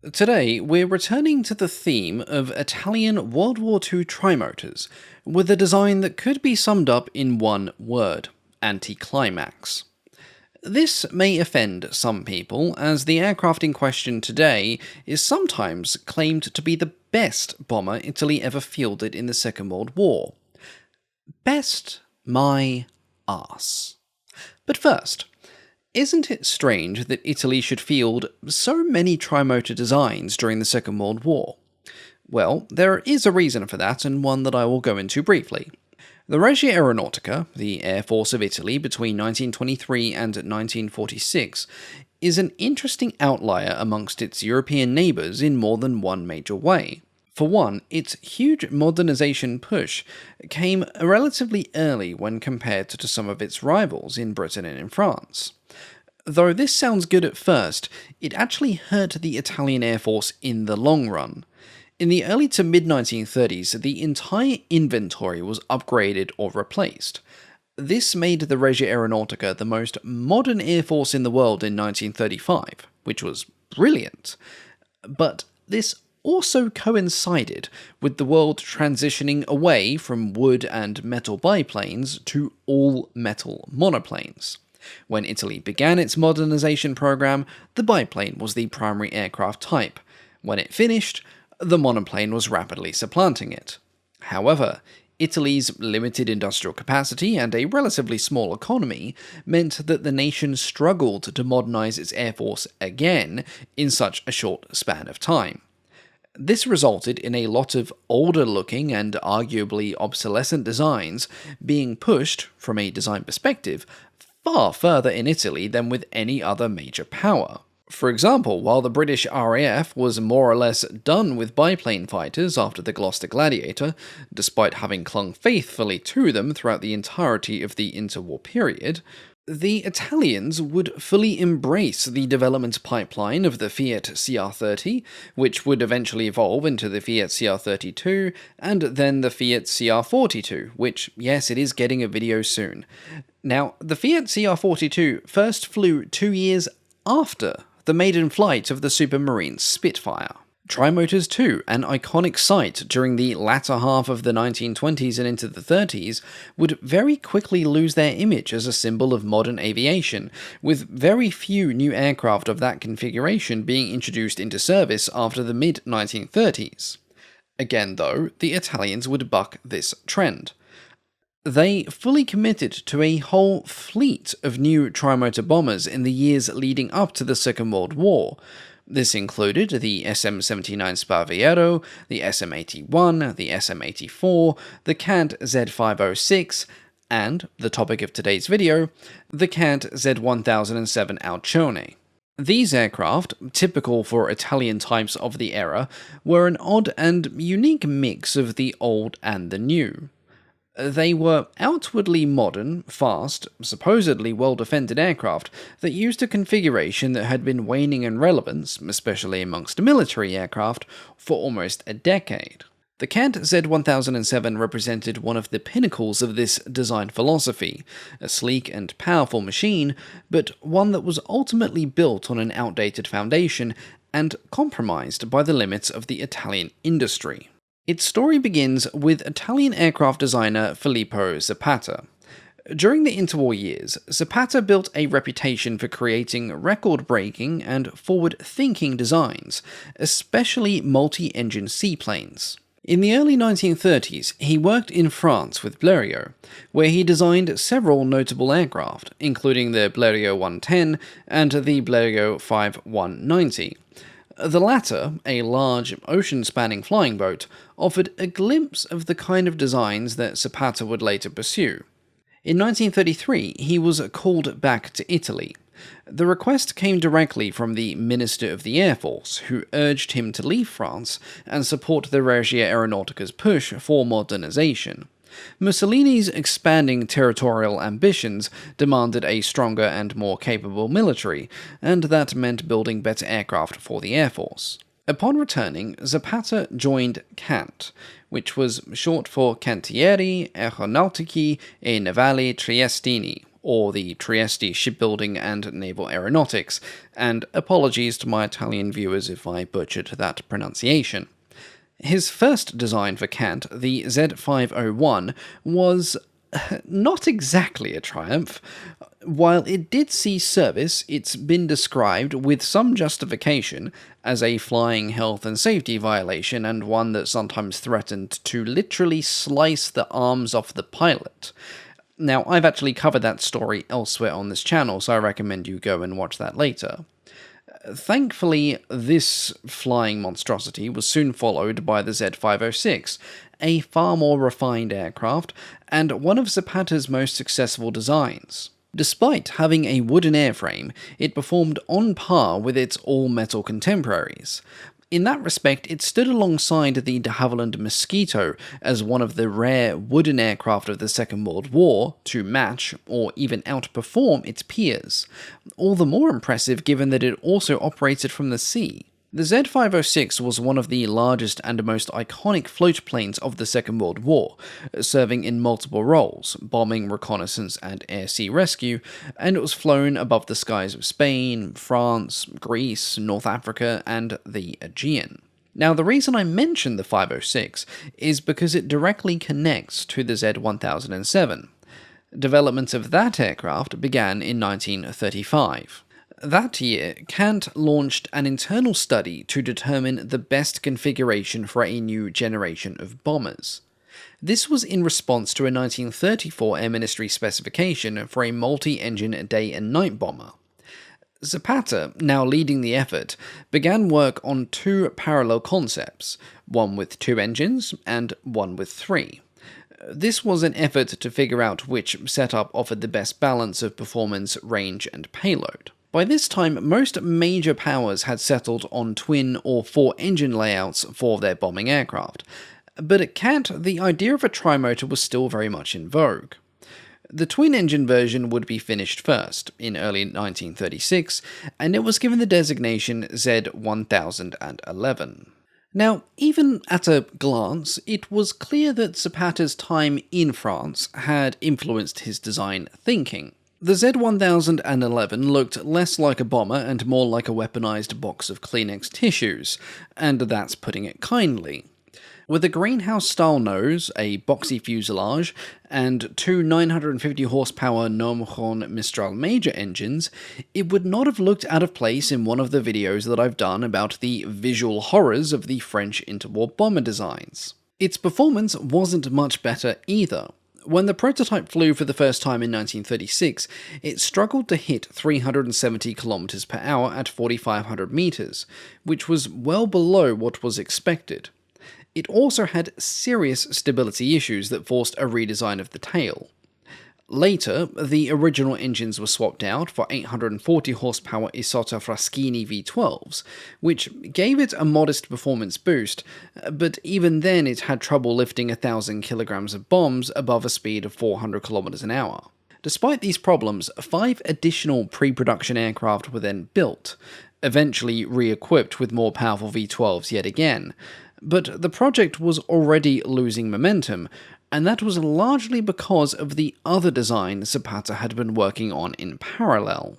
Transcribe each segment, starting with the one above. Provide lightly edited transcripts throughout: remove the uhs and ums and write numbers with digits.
Today, we're returning to the theme of Italian World War II trimotors, with a design that could be summed up in one word: anticlimax. This may offend some people, as the aircraft in question today is sometimes claimed to be the best bomber Italy ever fielded in the Second World War. Best my arse. But first, isn't it strange that Italy should field so many trimotor designs during the Second World War? Well, there is a reason for that, and one that I will go into briefly. The Regia Aeronautica, the Air Force of Italy between 1923 and 1946, is an interesting outlier amongst its European neighbours in more than one major way. For one, its huge modernisation push came relatively early when compared to some of its rivals in Britain and in France. Though this sounds good at first, it actually hurt the Italian Air Force in the long run. In the early to mid-1930s, the entire inventory was upgraded or replaced. This made the Regia Aeronautica the most modern air force in the world in 1935, which was brilliant. But this also coincided with the world transitioning away from wood and metal biplanes to all-metal monoplanes. When Italy began its modernization program, the biplane was the primary aircraft type. When it finished, the monoplane was rapidly supplanting it. However, Italy's limited industrial capacity and a relatively small economy meant that the nation struggled to modernize its air force again in such a short span of time. This resulted in a lot of older-looking and arguably obsolescent designs being pushed, from a design perspective, far further in Italy than with any other major power. For example, while the British RAF was more or less done with biplane fighters after the Gloucester Gladiator, despite having clung faithfully to them throughout the entirety of the interwar period, the Italians would fully embrace the development pipeline of the Fiat CR30, which would eventually evolve into the Fiat CR32, and then the Fiat CR42, which, yes, it is getting a video soon. Now, the Fiat CR42 first flew 2 years after the maiden flight of the Supermarine Spitfire. Trimotors too, an iconic sight during the latter half of the 1920s and into the 30s, would very quickly lose their image as a symbol of modern aviation, with very few new aircraft of that configuration being introduced into service after the mid-1930s. Again though, the Italians would buck this trend. They fully committed to a whole fleet of new trimotor bombers in the years leading up to the Second World War. This included the SM-79 Sparviero, the SM-81, the SM-84, the CANT Z.1006, and, the topic of today's video, the CANT Z.1007 Alcione. These aircraft, typical for Italian types of the era, were an odd and unique mix of the old and the new. They were outwardly modern, fast, supposedly well-defended aircraft that used a configuration that had been waning in relevance, especially amongst military aircraft, for almost a decade. The CANT Z.1007 represented one of the pinnacles of this design philosophy, a sleek and powerful machine, but one that was ultimately built on an outdated foundation and compromised by the limits of the Italian industry. Its story begins with Italian aircraft designer Filippo Zappata. During the interwar years, Zappata built a reputation for creating record-breaking and forward-thinking designs, especially multi-engine seaplanes. In the early 1930s, he worked in France with Blériot, where he designed several notable aircraft, including the Blériot 110 and the Blériot 5190. The latter, a large, ocean-spanning flying boat, offered a glimpse of the kind of designs that Zappata would later pursue. In 1933, he was called back to Italy. The request came directly from the Minister of the Air Force, who urged him to leave France and support the Regia Aeronautica's push for modernization. Mussolini's expanding territorial ambitions demanded a stronger and more capable military, and that meant building better aircraft for the Air Force. Upon returning, Zappata joined CANT, which was short for Cantieri Aeronautici e Navali Triestini, or the Trieste Shipbuilding and Naval Aeronautics, and apologies to my Italian viewers if I butchered that pronunciation. His first design for CANT, the Z.1001, was not exactly a triumph. While it did see service, it's been described, with some justification, as a flying health and safety violation, and one that sometimes threatened to literally slice the arms off the pilot. Now, I've actually covered that story elsewhere on this channel, so I recommend you go and watch that later. Thankfully, this flying monstrosity was soon followed by the Z.506, a far more refined aircraft, and one of Zappata's most successful designs. Despite having a wooden airframe, it performed on par with its all-metal contemporaries. In that respect, it stood alongside the de Havilland Mosquito as one of the rare wooden aircraft of the Second World War to match, or even outperform, its peers. All the more impressive given that it also operated from the sea. The Z.506 was one of the largest and most iconic float planes of the Second World War, serving in multiple roles, bombing, reconnaissance, and air-sea rescue, and it was flown above the skies of Spain, France, Greece, North Africa, and the Aegean. Now, the reason I mention the 506 is because it directly connects to the Z.1007. Development of that aircraft began in 1935. That year, CANT launched an internal study to determine the best configuration for a new generation of bombers. This was in response to a 1934 Air Ministry specification for a multi-engine day and night bomber. Zappata, now leading the effort, began work on two parallel concepts, one with 2 engines and one with 3. This was an effort to figure out which setup offered the best balance of performance, range, and payload. By this time, most major powers had settled on twin or 4-engine layouts for their bombing aircraft, but at CANT, the idea of a trimotor was still very much in vogue. The twin-engine version would be finished first, in early 1936, and it was given the designation Z.1011. Now, even at a glance, it was clear that Zappata's time in France had influenced his design thinking. The Z.1011 looked less like a bomber and more like a weaponized box of Kleenex tissues, and that's putting it kindly. With a greenhouse-style nose, a boxy fuselage, and 2 950 horsepower Nomron Mistral Major engines, it would not have looked out of place in one of the videos that I've done about the visual horrors of the French interwar bomber designs. Its performance wasn't much better either. When the prototype flew for the first time in 1936, it struggled to hit 370 km per hour at 4,500 meters, which was well below what was expected. It also had serious stability issues that forced a redesign of the tail. Later, the original engines were swapped out for 840 horsepower Isotta Fraschini V12s, which gave it a modest performance boost, but even then it had trouble lifting 1,000 kilograms of bombs above a speed of 400 kilometers an hour. Despite these problems, 5 additional pre-production aircraft were then built, eventually re-equipped with more powerful V12s yet again, but the project was already losing momentum, and that was largely because of the other design Zappata had been working on in parallel.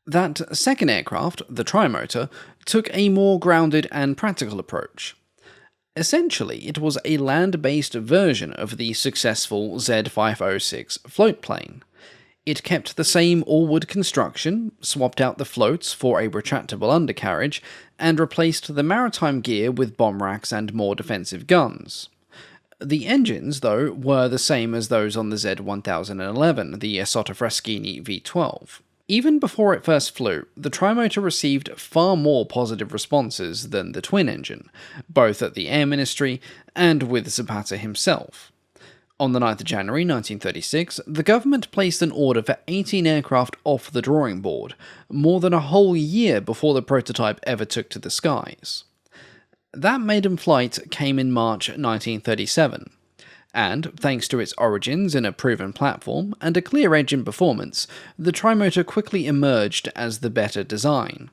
That second aircraft, the trimotor, took a more grounded and practical approach. Essentially, it was a land-based version of the successful Z.506 floatplane. It kept the same all-wood construction, swapped out the floats for a retractable undercarriage, and replaced the maritime gear with bomb racks and more defensive guns. The engines, though, were the same as those on the Z.1011, the Isotta Fraschini V12. Even before it first flew, the trimotor received far more positive responses than the twin engine, both at the Air Ministry and with Zappata himself. On the 9th of January 1936, the government placed an order for 18 aircraft off the drawing board, more than a whole year before the prototype ever took to the skies. That maiden flight came in March 1937, and, thanks to its origins in a proven platform and a clear edge in performance, the trimotor quickly emerged as the better design.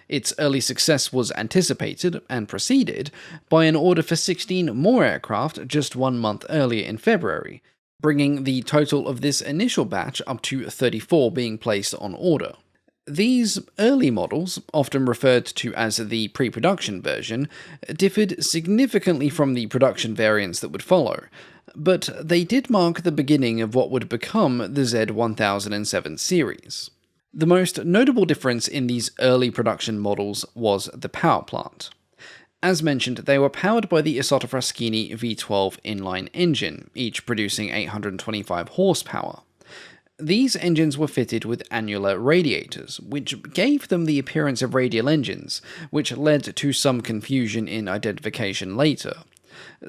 Its early success was anticipated and preceded by an order for 16 more aircraft just 1 month earlier in February, bringing the total of this initial batch up to 34 being placed on order. These early models, often referred to as the pre-production version, differed significantly from the production variants that would follow, but they did mark the beginning of what would become the Z.1007 series. The most notable difference in these early production models was the power plant. As mentioned, they were powered by the Isotta Fraschini V12 inline engine, each producing 825 horsepower. These engines were fitted with annular radiators, which gave them the appearance of radial engines, which led to some confusion in identification later.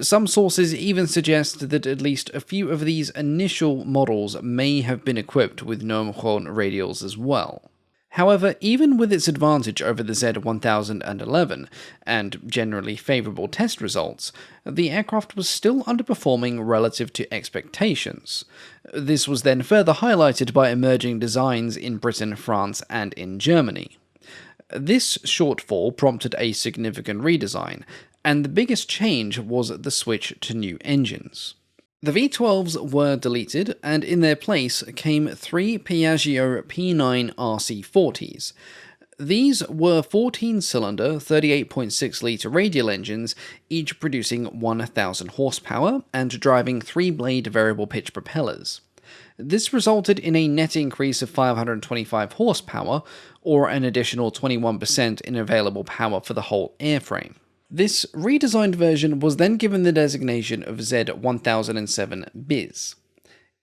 Some sources even suggest that at least a few of these initial models may have been equipped with gnome-horn radials as well. However, even with its advantage over the Z-1011, and generally favourable test results, the aircraft was still underperforming relative to expectations. This was then further highlighted by emerging designs in Britain, France, and in Germany. This shortfall prompted a significant redesign, and the biggest change was the switch to new engines. The V12s were deleted, and in their place came three Piaggio P9 RC40s. These were 14-cylinder, 38.6-litre radial engines, each producing 1,000 horsepower and driving 3-blade variable pitch propellers. This resulted in a net increase of 525 horsepower, or an additional 21% in available power for the whole airframe. This redesigned version was then given the designation of Z1007 Bis.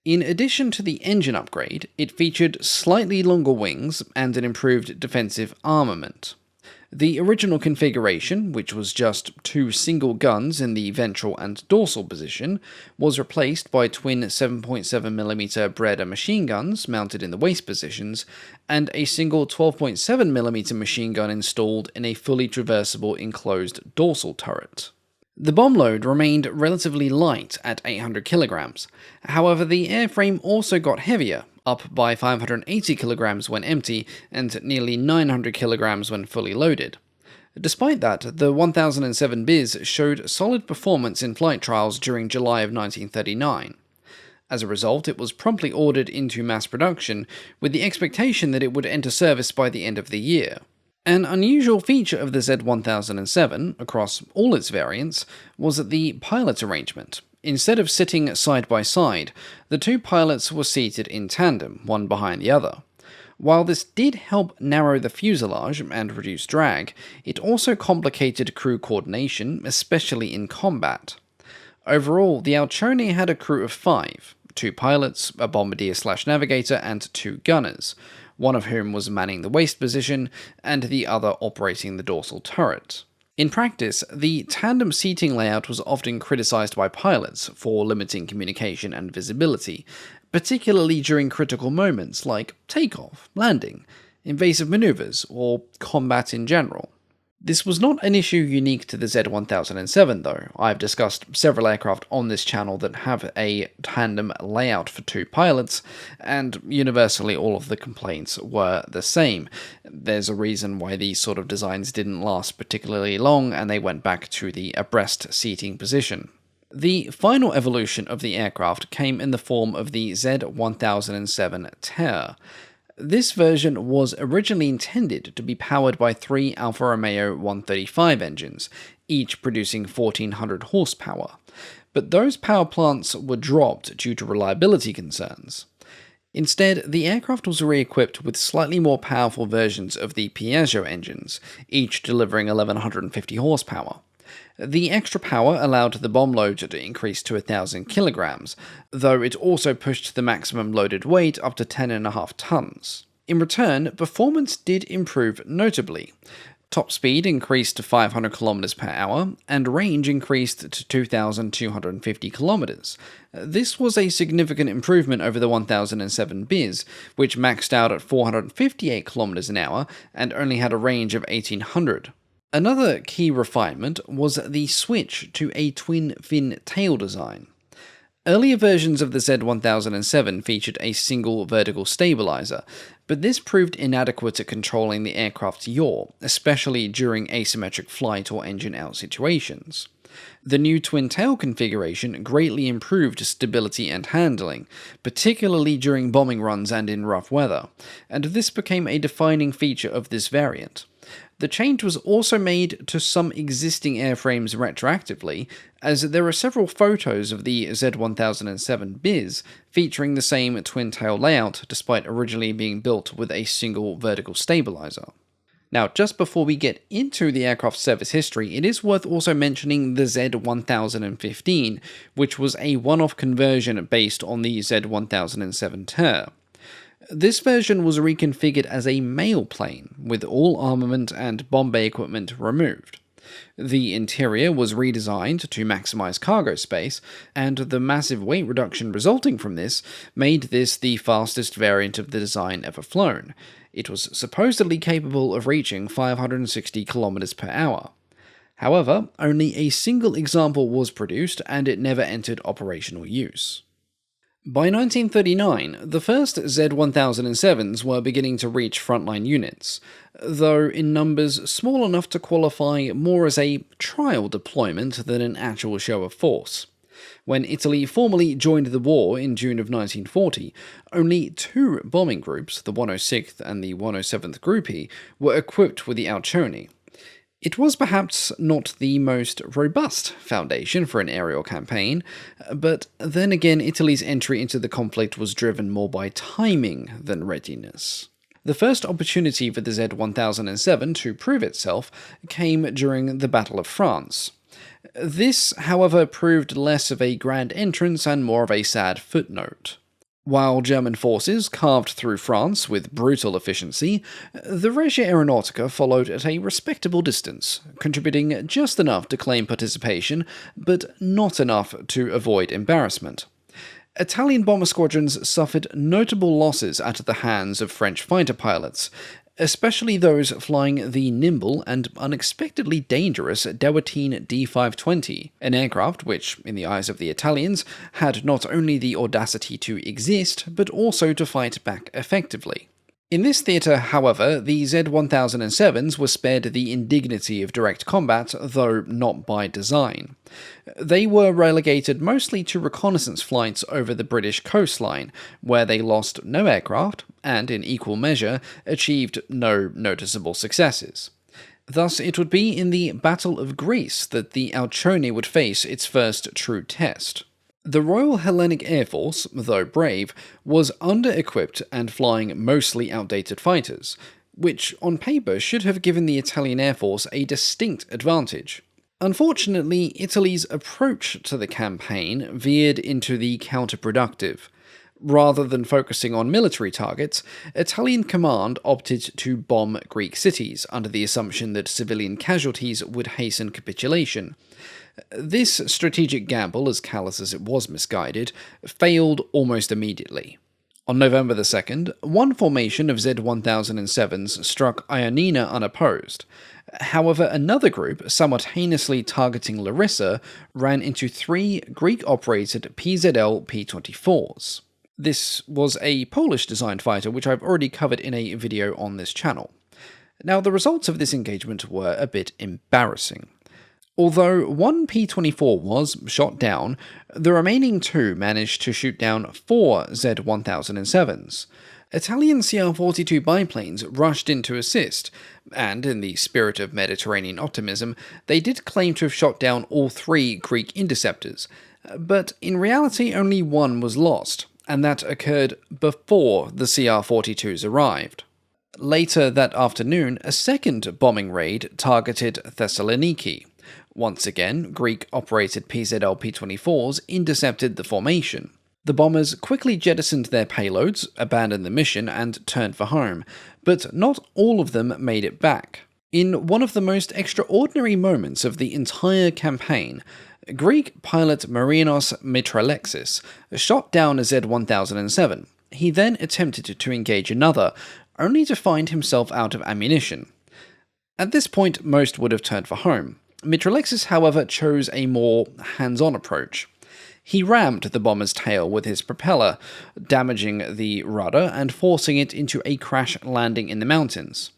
In addition to the engine upgrade, it featured slightly longer wings and an improved defensive armament. The original configuration, which was just two single guns in the ventral and dorsal position, was replaced by twin 7.7mm Breda machine guns mounted in the waist positions, and a single 12.7mm machine gun installed in a fully traversable enclosed dorsal turret. The bomb load remained relatively light at 800 kilograms. However, the airframe also got heavier, up by 580 kilograms when empty and nearly 900 kilograms when fully loaded. Despite that, the 1007 Bis showed solid performance in flight trials during July of 1939. As a result, it was promptly ordered into mass production, with the expectation that it would enter service by the end of the year. An unusual feature of the Z1007, across all its variants, was the pilot arrangement. Instead of sitting side by side, the two pilots were seated in tandem, one behind the other. While this did help narrow the fuselage and reduce drag, it also complicated crew coordination, especially in combat. Overall, the Alcione had a crew of 5, 2 pilots, a bombardier/navigator, and 2 gunners, one of whom was manning the waist position, and the other operating the dorsal turret. In practice, the tandem seating layout was often criticized by pilots for limiting communication and visibility, particularly during critical moments like takeoff, landing, invasive maneuvers, or combat in general. This was not an issue unique to the Z1007 though. I've discussed several aircraft on this channel that have a tandem layout for 2 pilots, and universally all of the complaints were the same. There's a reason why these sort of designs didn't last particularly long, and they went back to the abreast seating position. The final evolution of the aircraft came in the form of the Z1007 Ter. This version was originally intended to be powered by 3 Alfa Romeo 135 engines, each producing 1400 horsepower, but those power plants were dropped due to reliability concerns. Instead, the aircraft was re-equipped with slightly more powerful versions of the Piaggio engines, each delivering 1150 horsepower. The extra power allowed the bomb load to increase to 1,000 kilograms, though it also pushed the maximum loaded weight up to 10.5 tons. In return, performance did improve notably. Top speed increased to 500 km per hour, and range increased to 2,250 km. This was a significant improvement over the 1007 Bis, which maxed out at 458 km an hour and only had a range of 1,800. Another key refinement was the switch to a twin-fin tail design. Earlier versions of the Z1007 featured a single vertical stabilizer, but this proved inadequate at controlling the aircraft's yaw, especially during asymmetric flight or engine-out situations. The new twin-tail configuration greatly improved stability and handling, particularly during bombing runs and in rough weather, and this became a defining feature of this variant. The change was also made to some existing airframes retroactively, as there are several photos of the Z1007 Biz featuring the same twin-tail layout despite originally being built with a single vertical stabilizer. Now, just before we get into the aircraft's service history, it is worth also mentioning the Z1015, which was a one-off conversion based on the Z1007 Ter. This version was reconfigured as a mail plane, with all armament and bomb bay equipment removed. The interior was redesigned to maximize cargo space, and the massive weight reduction resulting from this made this the fastest variant of the design ever flown. It was supposedly capable of reaching 560 km per hour. However, only a single example was produced, and it never entered operational use. By 1939, the first Z1007s were beginning to reach frontline units, though in numbers small enough to qualify more as a trial deployment than an actual show of force. When Italy formally joined the war in June of 1940, only two bombing groups, the 106th and the 107th Gruppi, were equipped with the Alcione. It was perhaps not the most robust foundation for an aerial campaign, but then again Italy's entry into the conflict was driven more by timing than readiness. The first opportunity for the Z1007 to prove itself came during the Battle of France. This, however, proved less of a grand entrance and more of a sad footnote. While German forces carved through France with brutal efficiency, the Regia Aeronautica followed at a respectable distance, contributing just enough to claim participation, but not enough to avoid embarrassment. Italian bomber squadrons suffered notable losses at the hands of French fighter pilots, especially those flying the nimble and unexpectedly dangerous Dewatin D520, an aircraft which, in the eyes of the Italians, had not only the audacity to exist, but also to fight back effectively. In this theatre, however, the Z1007s were spared the indignity of direct combat, though not by design. They were relegated mostly to reconnaissance flights over the British coastline, where they lost no aircraft, and in equal measure, achieved no noticeable successes. Thus, it would be in the Battle of Greece that the Alcione would face its first true test. The Royal Hellenic Air Force, though brave, was under-equipped and flying mostly outdated fighters, which on paper should have given the Italian Air Force a distinct advantage. Unfortunately, Italy's approach to the campaign veered into the counterproductive. Rather than focusing on military targets, Italian command opted to bomb Greek cities under the assumption that civilian casualties would hasten capitulation. This strategic gamble, as callous as it was misguided, failed almost immediately. On November the 2nd, one formation of Z1007s struck Ioannina unopposed. However, another group, simultaneously targeting Larissa, ran into three Greek-operated PZL P-24s. This was a Polish-designed fighter, which I've already covered in a video on this channel. Now, the results of this engagement were a bit embarrassing. Although one P-24 was shot down, the remaining two managed to shoot down four Z1007s. Italian CR-42 biplanes rushed in to assist, and in the spirit of Mediterranean optimism, they did claim to have shot down all three Greek interceptors, but in reality only one was lost, and that occurred before the CR-42s arrived. Later that afternoon, a second bombing raid targeted Thessaloniki. Once again, Greek-operated PZL P-24s intercepted the formation. The bombers quickly jettisoned their payloads, abandoned the mission, and turned for home, but not all of them made it back. In one of the most extraordinary moments of the entire campaign, Greek pilot Marinos Mitralexis shot down a Z1007. He then attempted to engage another, only to find himself out of ammunition. At this point, most would have turned for home. Mitralexis, however, chose a more hands-on approach. He rammed the bomber's tail with his propeller, damaging the rudder and forcing it into a crash landing in the mountains.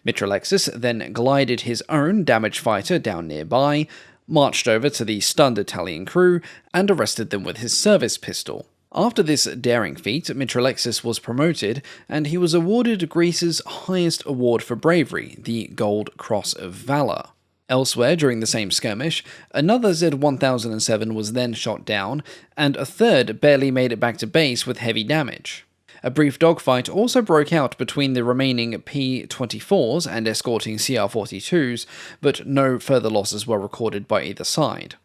Mitralexis then glided his own damaged fighter down nearby, marched over to the stunned Italian crew, and arrested them with his service pistol. After this daring feat, Mitraillexis was promoted, and he was awarded Greece's highest award for bravery, the Gold Cross of Valour. Elsewhere during the same skirmish, another Z-1007 was then shot down, and a third barely made it back to base with heavy damage. A brief dogfight also broke out between the remaining P-24s and escorting CR-42s, but no further losses were recorded by either side.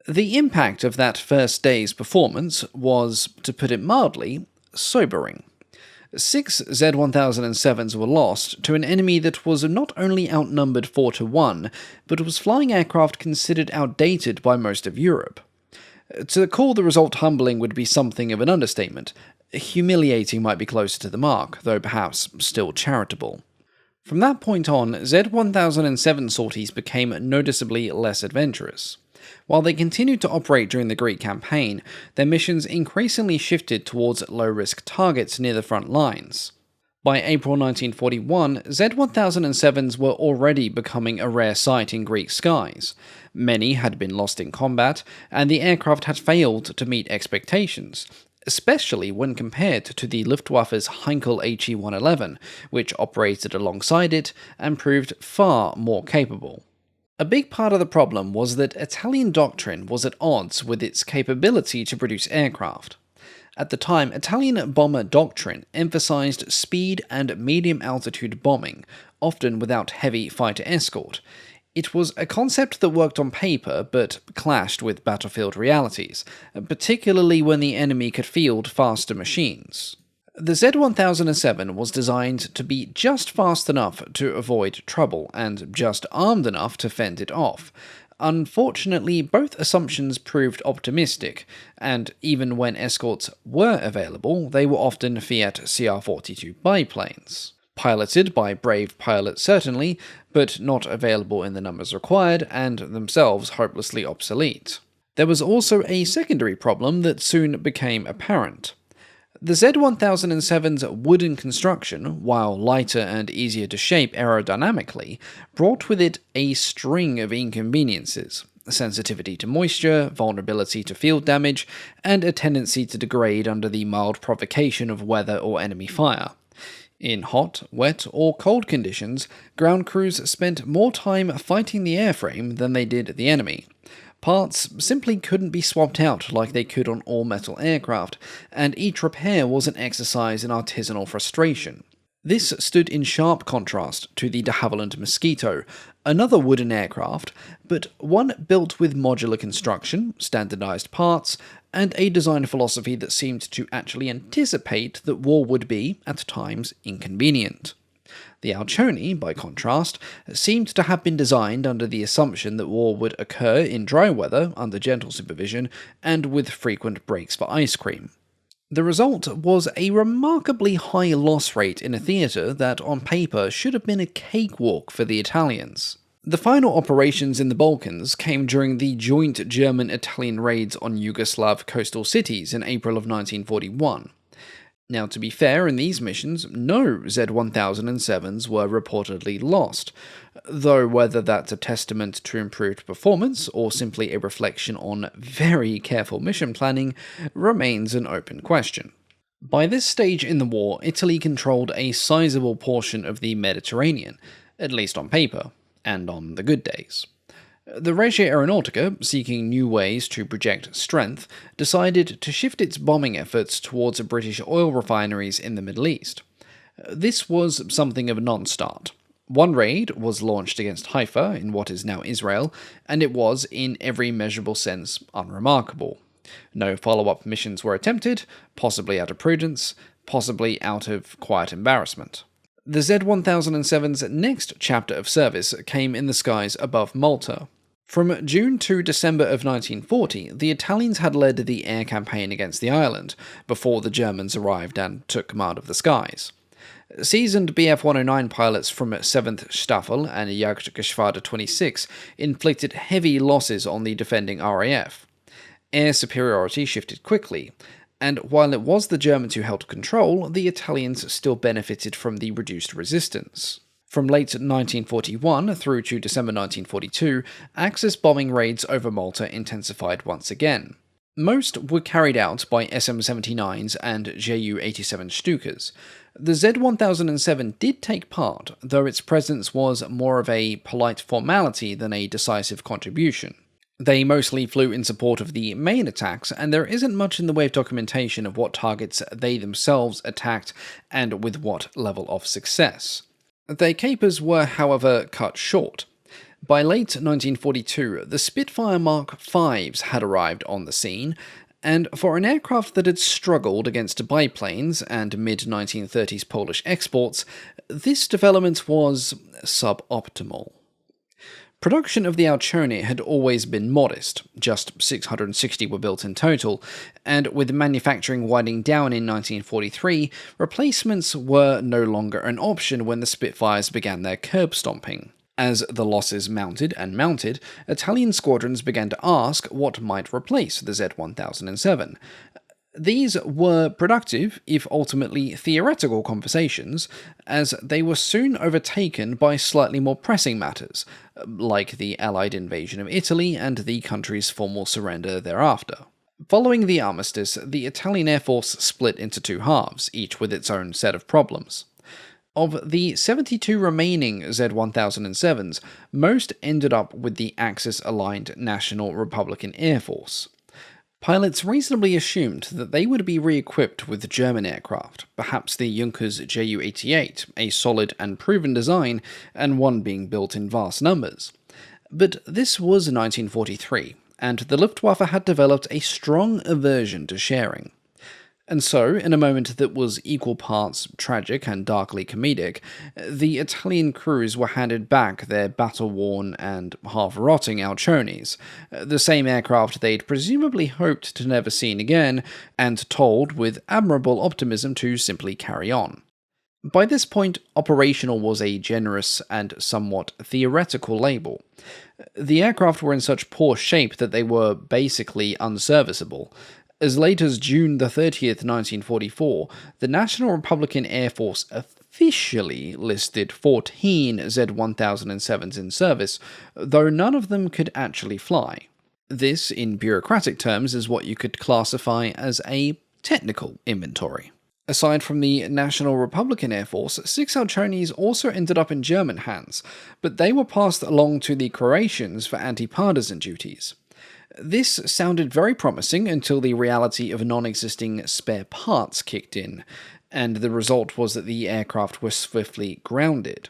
The impact of that first day's performance was, to put it mildly, sobering. 6 Z-1007s were lost to an enemy that was not only outnumbered 4-1, but was flying aircraft considered outdated by most of Europe. To call the result humbling would be something of an understatement. Humiliating might be closer to the mark, though perhaps still charitable. From that point on, Z-1007 sorties became noticeably less adventurous. While they continued to operate during the Greek campaign, their missions increasingly shifted towards low-risk targets near the front lines. By April 1941, Z-1007s were already becoming a rare sight in Greek skies. Many had been lost in combat, and the aircraft had failed to meet expectations, especially when compared to the Luftwaffe's Heinkel HE-111, which operated alongside it and proved far more capable. A big part of the problem was that Italian doctrine was at odds with its capability to produce aircraft. At the time, Italian bomber doctrine emphasized speed and medium-altitude bombing, often without heavy fighter escort. It was a concept that worked on paper, but clashed with battlefield realities, particularly when the enemy could field faster machines. The Z-1007 was designed to be just fast enough to avoid trouble, and just armed enough to fend it off. Unfortunately, both assumptions proved optimistic, and even when escorts were available, they were often Fiat CR-42 biplanes. Piloted by brave pilots certainly, but not available in the numbers required, and themselves hopelessly obsolete. There was also a secondary problem that soon became apparent. The Z-1007's wooden construction, while lighter and easier to shape aerodynamically, brought with it a string of inconveniences: sensitivity to moisture, vulnerability to field damage, and a tendency to degrade under the mild provocation of weather or enemy fire. In hot, wet, or cold conditions, ground crews spent more time fighting the airframe than they did the enemy. Parts simply couldn't be swapped out like they could on all-metal aircraft, and each repair was an exercise in artisanal frustration. This stood in sharp contrast to the de Havilland Mosquito, another wooden aircraft, but one built with modular construction, standardized parts, and a design philosophy that seemed to actually anticipate that war would be, at times, inconvenient. The Alcione, by contrast, seemed to have been designed under the assumption that war would occur in dry weather, under gentle supervision, and with frequent breaks for ice cream. The result was a remarkably high loss rate in a theatre that, on paper, should have been a cakewalk for the Italians. The final operations in the Balkans came during the joint German-Italian raids on Yugoslav coastal cities in April of 1941. Now, to be fair, in these missions, no Z-1007s were reportedly lost, though whether that's a testament to improved performance or simply a reflection on very careful mission planning remains an open question. By this stage in the war, Italy controlled a sizable portion of the Mediterranean, at least on paper, and on the good days. The Regia Aeronautica, seeking new ways to project strength, decided to shift its bombing efforts towards British oil refineries in the Middle East. This was something of a non-start. One raid was launched against Haifa, in what is now Israel, and it was, in every measurable sense, unremarkable. No follow-up missions were attempted, possibly out of prudence, possibly out of quiet embarrassment. The Z-1007's next chapter of service came in the skies above Malta. From June to December of 1940, the Italians had led the air campaign against the island, before the Germans arrived and took command of the skies. Seasoned Bf-109 pilots from 7th Staffel and Jagdgeschwader 26 inflicted heavy losses on the defending RAF. Air superiority shifted quickly, and while it was the Germans who held control, the Italians still benefited from the reduced resistance. From late 1941 through to December 1942, Axis bombing raids over Malta intensified once again. Most were carried out by SM-79s and Ju-87 Stukas. The Z-1007 did take part, though its presence was more of a polite formality than a decisive contribution. They mostly flew in support of the main attacks, and there isn't much in the way of documentation of what targets they themselves attacked and with what level of success. Their capers were, however, cut short. By late 1942, the Spitfire Mark V's had arrived on the scene, and for an aircraft that had struggled against biplanes and mid-1930s Polish exports, this development was suboptimal. Production of the Alcione had always been modest, just 660 were built in total, and with manufacturing winding down in 1943, replacements were no longer an option when the Spitfires began their curb stomping. As the losses mounted and mounted, Italian squadrons began to ask what might replace the Z-1007. These were productive, if ultimately theoretical conversations, as they were soon overtaken by slightly more pressing matters, like the Allied invasion of Italy and the country's formal surrender thereafter. Following the armistice, the Italian Air Force split into two halves, each with its own set of problems. Of the 72 remaining Z-1007s, most ended up with the Axis-aligned National Republican Air Force. Pilots reasonably assumed that they would be re-equipped with German aircraft, perhaps the Junkers Ju-88, a solid and proven design, and one being built in vast numbers. But this was 1943, and the Luftwaffe had developed a strong aversion to sharing. And so, in a moment that was equal parts tragic and darkly comedic, the Italian crews were handed back their battle-worn and half-rotting Alciones, the same aircraft they'd presumably hoped to never see again, and told with admirable optimism to simply carry on. By this point, operational was a generous and somewhat theoretical label. The aircraft were in such poor shape that they were basically unserviceable. As late as June the 30th, 1944, the National Republican Air Force officially listed 14 Z-1007s in service, though none of them could actually fly. This, in bureaucratic terms, is what you could classify as a technical inventory. Aside from the National Republican Air Force, 6 Alciones also ended up in German hands, but they were passed along to the Croatians for anti-partisan duties. This sounded very promising until the reality of non-existing spare parts kicked in, and the result was that the aircraft were swiftly grounded.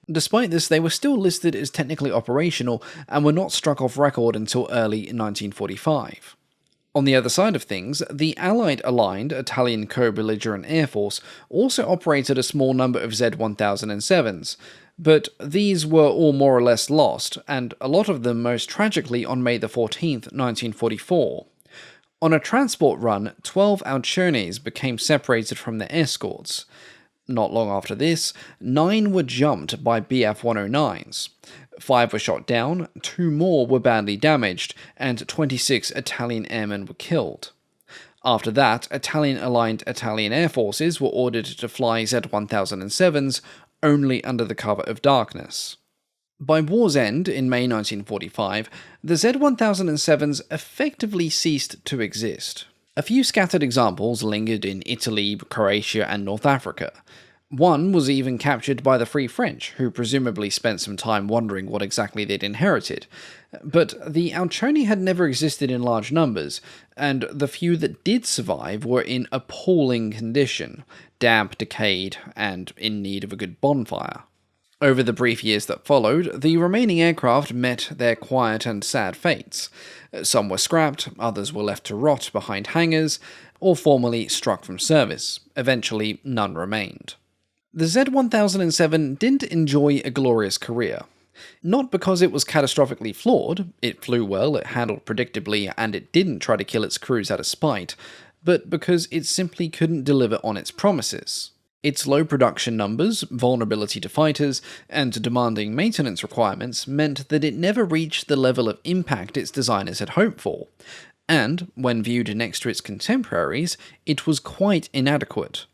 Despite this, they were still listed as technically operational and were not struck off record until early 1945. On the other side of things, the Allied-aligned Italian co-belligerent Air Force also operated a small number of Z-1007s, but these were all more or less lost, and a lot of them most tragically on May 14, 1944. On a transport run, 12 Alciones became separated from their escorts. Not long after this, 9 were jumped by Bf-109s. 5 were shot down, 2 more were badly damaged, and 26 Italian airmen were killed. After that, Italian-aligned Italian Air Forces were ordered to fly Z-1007s only under the cover of darkness. By war's end, in May 1945, the Z-1007s effectively ceased to exist. A few scattered examples lingered in Italy, Croatia, and North Africa. One was even captured by the Free French, who presumably spent some time wondering what exactly they'd inherited. But the Alcione had never existed in large numbers, and the few that did survive were in appalling condition, damp, decayed, and in need of a good bonfire. Over the brief years that followed, the remaining aircraft met their quiet and sad fates. Some were scrapped, others were left to rot behind hangars, or formally struck from service. Eventually, none remained. The Z-1007 didn't enjoy a glorious career. Not because it was catastrophically flawed, it flew well, it handled predictably, and it didn't try to kill its crews out of spite, but because it simply couldn't deliver on its promises. Its low production numbers, vulnerability to fighters, and demanding maintenance requirements meant that it never reached the level of impact its designers had hoped for, and, when viewed next to its contemporaries, it was quite inadequate.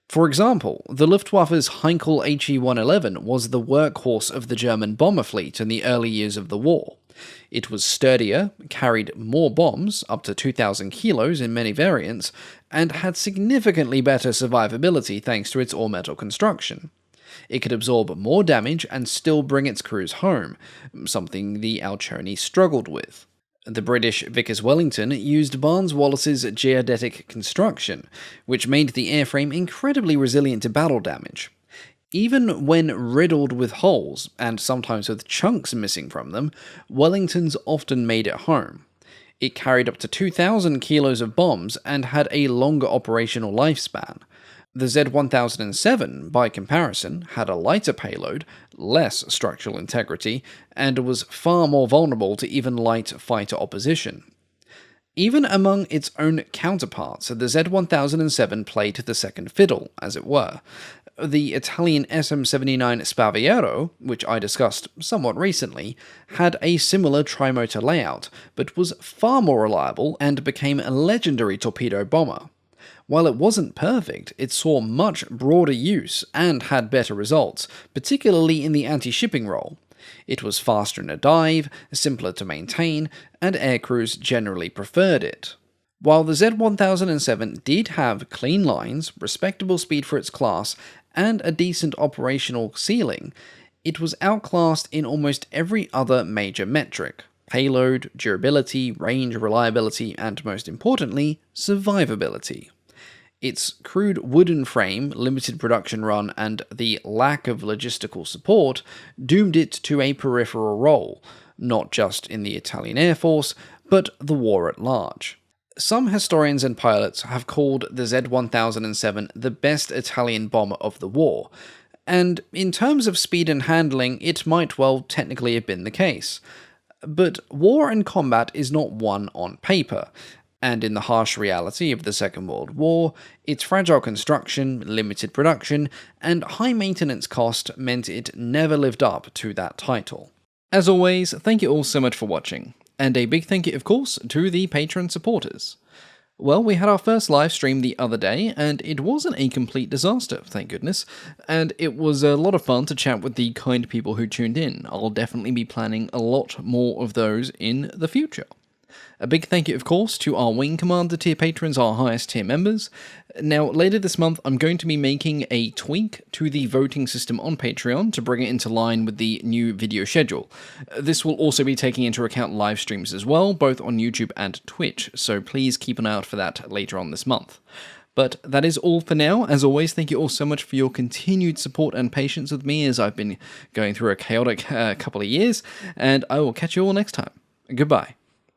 For example, the Luftwaffe's Heinkel He-111 was the workhorse of the German bomber fleet in the early years of the war. It was sturdier, carried more bombs, up to 2,000 kilos in many variants, and had significantly better survivability thanks to its all-metal construction. It could absorb more damage and still bring its crews home, something the Alcione struggled with. The British Vickers Wellington used Barnes-Wallace's geodetic construction, which made the airframe incredibly resilient to battle damage. Even when riddled with holes, and sometimes with chunks missing from them, Wellingtons often made it home. It carried up to 2,000 kilos of bombs and had a longer operational lifespan. The Z.1007, by comparison, had a lighter payload, less structural integrity, and was far more vulnerable to even light fighter opposition. Even among its own counterparts, the Z.1007 played the second fiddle, as it were. The Italian SM-79 Spaviero, which I discussed somewhat recently, had a similar trimotor layout, but was far more reliable and became a legendary torpedo bomber. While it wasn't perfect, it saw much broader use and had better results, particularly in the anti-shipping role. It was faster in a dive, simpler to maintain, and aircrews generally preferred it. While the Z-1007 did have clean lines, respectable speed for its class, and a decent operational ceiling, it was outclassed in almost every other major metric: payload, durability, range, reliability, and most importantly, survivability. Its crude wooden frame, limited production run, and the lack of logistical support doomed it to a peripheral role, not just in the Italian Air Force, but the war at large. Some historians and pilots have called the Z-1007 the best Italian bomber of the war, and in terms of speed and handling, it might well technically have been the case. But war and combat is not won on paper, and in the harsh reality of the Second World War, its fragile construction, limited production, and high maintenance cost meant it never lived up to that title. As always, thank you all so much for watching, and a big thank you, of course, to the Patreon supporters. Well, we had our first live stream the other day, and it wasn't a complete disaster, thank goodness, and it was a lot of fun to chat with the kind people who tuned in. I'll definitely be planning a lot more of those in the future. A big thank you, of course, to our Wing Commander tier patrons, our highest tier members. Now, later this month, I'm going to be making a tweak to the voting system on Patreon to bring it into line with the new video schedule. This will also be taking into account live streams as well, both on YouTube and Twitch, so please keep an eye out for that later on this month. But that is all for now. As always, thank you all so much for your continued support and patience with me as I've been going through a chaotic couple of years, and I will catch you all next time. Goodbye.